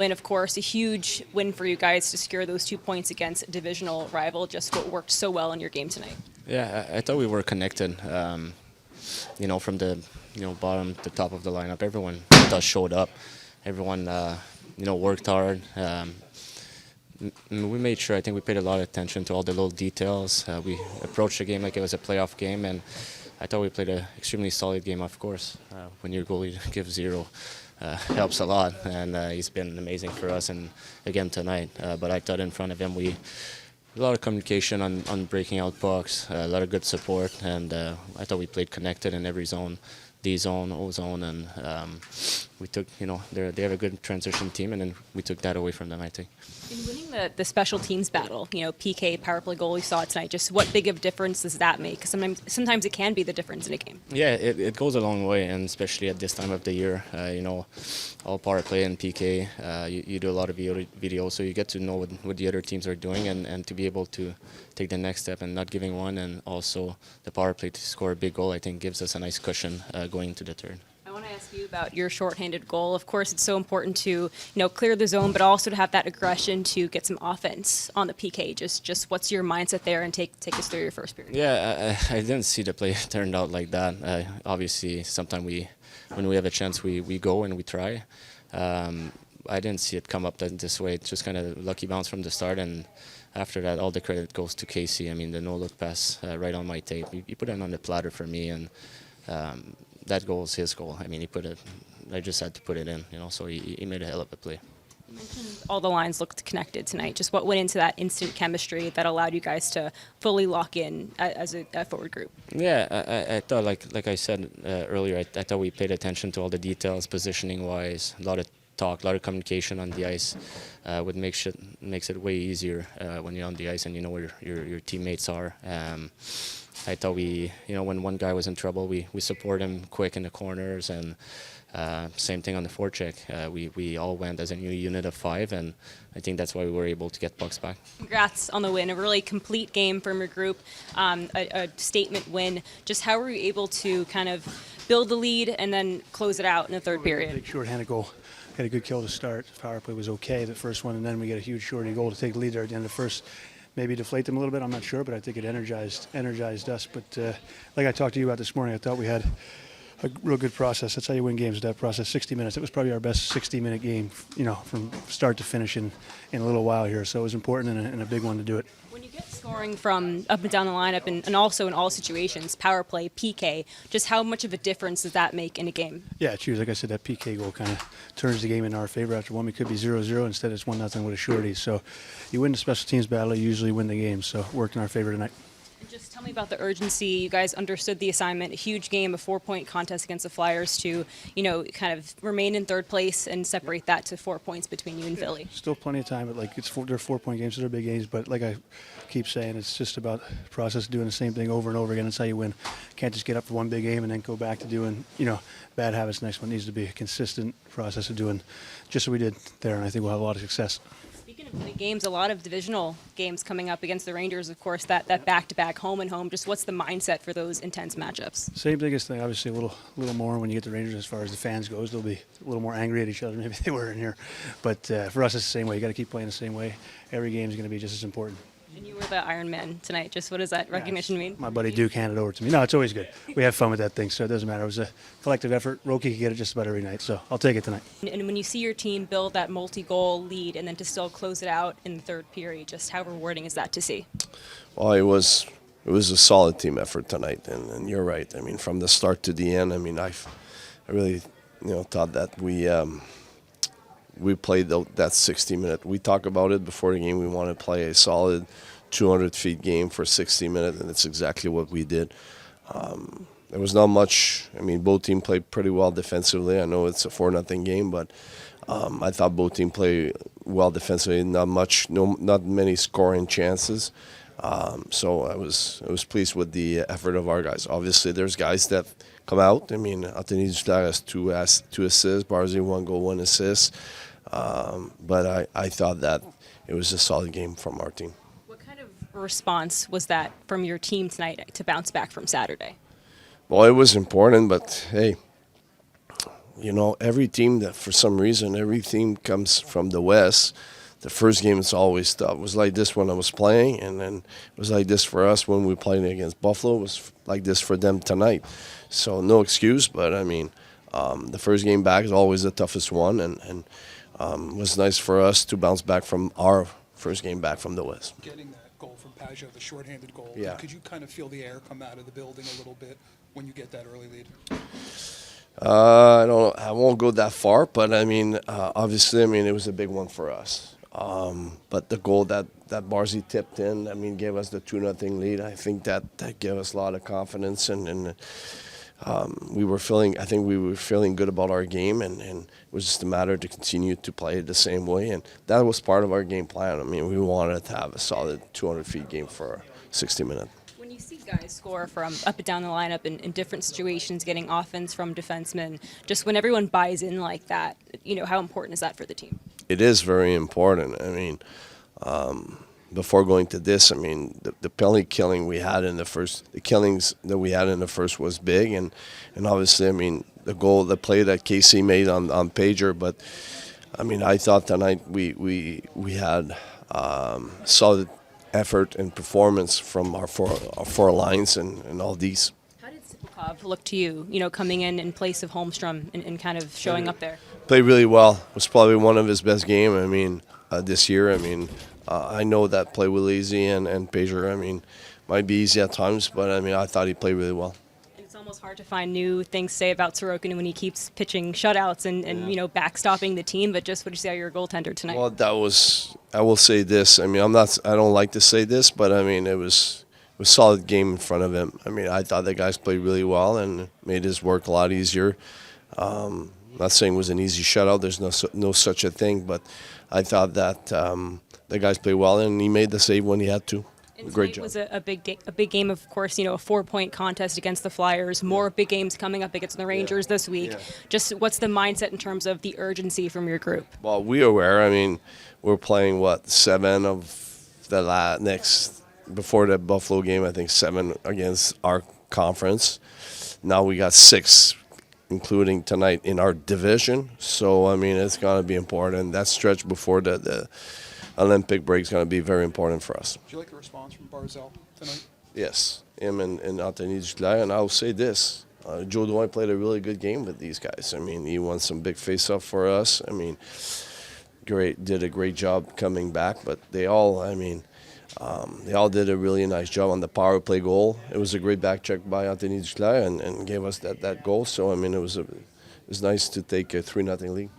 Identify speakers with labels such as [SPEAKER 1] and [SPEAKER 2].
[SPEAKER 1] And of course, a huge win for you guys to secure those 2 points against a divisional rival. Just what worked so well in your game tonight.
[SPEAKER 2] Yeah, I thought we were connected. From the bottom to top of the lineup, everyone showed up. Everyone worked hard. We made sure. I think we paid a lot of attention to all the little details. We approached the game like it was a playoff game, and I thought we played an extremely solid game. Of course, when your goalie gives zero. Helps a lot, and he's been amazing for us. And again tonight, but I thought in front of him a lot of communication on breaking out pucks, a lot of good support, and I thought we played connected in every zone, D zone, O zone, and we took they have a good transition team, and then we took that away from them, I think.
[SPEAKER 1] In winning the special teams battle, PK, power play goal, we saw it tonight. Just what big of a difference does that make? Because sometimes it can be the difference in a game.
[SPEAKER 2] Yeah, it goes a long way, and especially at this time of the year, all power play and PK, you do a lot of video, so you get to know what the other teams are doing, and to be able to take the next step and not giving one, and also the power play to score a big goal, I think gives us a nice cushion going into the third.
[SPEAKER 1] I want to ask you about your shorthanded goal. Of course, it's so important to clear the zone, but also to have that aggression to get some offense on the PK. Just what's your mindset there, and take us through your first period?
[SPEAKER 2] Yeah, I didn't see the play turned out like that. Obviously, sometimes when we have a chance, we go and we try. I didn't see it come up this way. It's just kind of lucky bounce from the start, and after that, all the credit goes to Casey. I mean, the no-look pass right on my tape. He put it on the platter for me, and that goal is his goal. I mean, I just had to put it in, so he made a hell of a play.
[SPEAKER 1] You mentioned all the lines looked connected tonight. Just what went into that instant chemistry that allowed you guys to fully lock in as a forward group?
[SPEAKER 2] Yeah, I thought, like I said earlier, I thought we paid attention to all the details, positioning-wise, a lot of talk, a lot of communication on the ice, makes it way easier when you're on the ice and you know where your teammates are. I thought when one guy was in trouble, we support him quick in the corners, and same thing on the forecheck. We all went as a new unit of 5, and I think that's why we were able to get pucks back.
[SPEAKER 1] Congrats on the win. A really complete game from your group, a statement win. Just how were you able to kind of build the lead and then close it out in the third period?
[SPEAKER 3] Big short-handed goal. Had a good kill to start. Power play was okay, the first one, and then we get a huge shorty goal to take the lead there at the end of the first. Maybe deflate them a little bit, I'm not sure, but I think it energized us. But like I talked to you about this morning, I thought we had a real good process. That's how you win games with that process. 60 minutes. It was probably our best 60-minute game, from start to finish in a little while here. So it was important and a big one to do it.
[SPEAKER 1] When you get scoring from up and down the lineup, and also in all situations, power play, PK, just how much of a difference does that make in a game?
[SPEAKER 3] Yeah, it's huge. Like I said, that PK goal kind of turns the game in our favor. After one, we could be 0-0. Instead, it's 1-0 with a shorty. So you win the special teams battle, you usually win the game. So it worked in our favor tonight.
[SPEAKER 1] And just tell me about the urgency. You guys understood the assignment, a huge game, a 4-point contest against the Flyers to, kind of remain in third place and separate that to 4 points between you and Philly.
[SPEAKER 3] Still plenty of time, but they're 4-point games, so they're big games. But like I keep saying, it's just about the process of doing the same thing over and over again. That's how you win. Can't just get up for one big game and then go back to doing, bad habits. Next one needs to be a consistent process of doing just what we did there, and I think we'll have a lot of success.
[SPEAKER 1] Speaking of big games, a lot of divisional games coming up against the Rangers, of course, that back-to-back home and home. Just what's the mindset for those intense matchups?
[SPEAKER 3] Same biggest thing, obviously a little more when you get the Rangers as far as the fans goes. They'll be a little more angry at each other maybe they were in here. But for us, it's the same way. You got to keep playing the same way. Every game is going to be just as important.
[SPEAKER 1] And you were the Iron Man tonight. Just what does that recognition mean?
[SPEAKER 3] My buddy Duke handed it over to me. No, it's always good. We have fun with that thing, so it doesn't matter. It was a collective effort. Roki could get it just about every night, so I'll take it tonight.
[SPEAKER 1] And when you see your team build that multi-goal lead and then to still close it out in the third period, just how rewarding is that to see?
[SPEAKER 4] Well, it was a solid team effort tonight, and you're right. I mean, from the start to the end, I mean, I really thought that we played that 60-minute. We talked about it before the game. We want to play a solid 200-feet game for 60 minutes, and that's exactly what we did. There was not much. I mean, both teams played pretty well defensively. I know it's a 4-0 game, but I thought both teams played well defensively. Not many scoring chances. So I was pleased with the effort of our guys. Obviously, there's guys that come out. I mean, Anthony Duclair has two assists. Barzey 1 goal, 1 assist. But I thought that it was a solid game from our team.
[SPEAKER 1] What kind of response was that from your team tonight to bounce back from Saturday?
[SPEAKER 4] Well, it was important, but hey, you know, every team that for some reason, every team comes from the West. The first game is always tough. It was like this when I was playing, and then it was like this for us when we played against Buffalo. It was like this for them tonight. So no excuse, but I mean, the first game back is always the toughest one, and it was nice for us to bounce back from our first game back from the West.
[SPEAKER 5] Getting that goal from Pageau, the shorthanded goal,
[SPEAKER 4] Yeah.
[SPEAKER 5] could you kind of feel the air come out of the building a little bit when you get that early lead?
[SPEAKER 4] I won't go that far, but I mean, obviously, I mean, it was a big one for us. But the goal that Barzy tipped in, I mean, gave us the 2-0 lead. I think that gave us a lot of confidence, and we were feeling. I think we were feeling good about our game, and it was just a matter to continue to play it the same way, and that was part of our game plan. I mean, we wanted to have a solid 200 feet game for 60 minutes.
[SPEAKER 1] When you see guys score from up and down the lineup in different situations, getting offense from defensemen, just when everyone buys in like that, you know, how important is that for the team?
[SPEAKER 4] It is very important. I mean, before going to this, I mean, the penalty killing we had in the first, the killings that we had in the first was big, and obviously, I mean, the play that KC made on Pageau, but I mean, I thought tonight we had solid effort and performance from our four lines and all these.
[SPEAKER 1] How did Sipokov look to you, you know, coming in place of Holmstrom and kind of showing up there?
[SPEAKER 4] Played really well. It was probably one of his best games. I mean, this year. I mean, I know that play with Lazy and Pageau, I mean, might be easy at times, but I mean, I thought he played really well.
[SPEAKER 1] It's almost hard to find new things to say about Sorokin when he keeps pitching shutouts and you know, backstopping the team. But just what did you say about your goaltender tonight?
[SPEAKER 4] Well, that was. I will say this. I mean, I don't like to say this, but I mean, it was a solid game in front of him. I mean, I thought the guys played really well and made his work a lot easier. Not saying it was an easy shutout. There's no such a thing, but I thought that the guys played well, and he made the save when he had to.
[SPEAKER 1] And
[SPEAKER 4] Great
[SPEAKER 1] tonight
[SPEAKER 4] job.
[SPEAKER 1] was a big game, of course, you know, a 4-point contest against the Flyers. More big games coming up against the Rangers this week.
[SPEAKER 4] Yeah.
[SPEAKER 1] Just what's the mindset in terms of the urgency from your group?
[SPEAKER 4] Well, we are aware. I mean, we're playing, 7 of the next, before the Buffalo game, I think 7 against our conference. Now we got 6, including tonight in our division. So, I mean, it's going to be important. That stretch before the Olympic break is going to be very important for us.
[SPEAKER 5] Did you like the response from Barzal tonight?
[SPEAKER 4] Yes, him and Anthony DeAngelo. And I'll say this. Joe Dwayne played a really good game with these guys. I mean, he won some big face-off for us. I mean, did a great job coming back. But they all did a really nice job on the power play goal. It was a great back check by Anthony DeAngelo and gave us that goal. So, I mean, it was nice to take a 3-0 lead.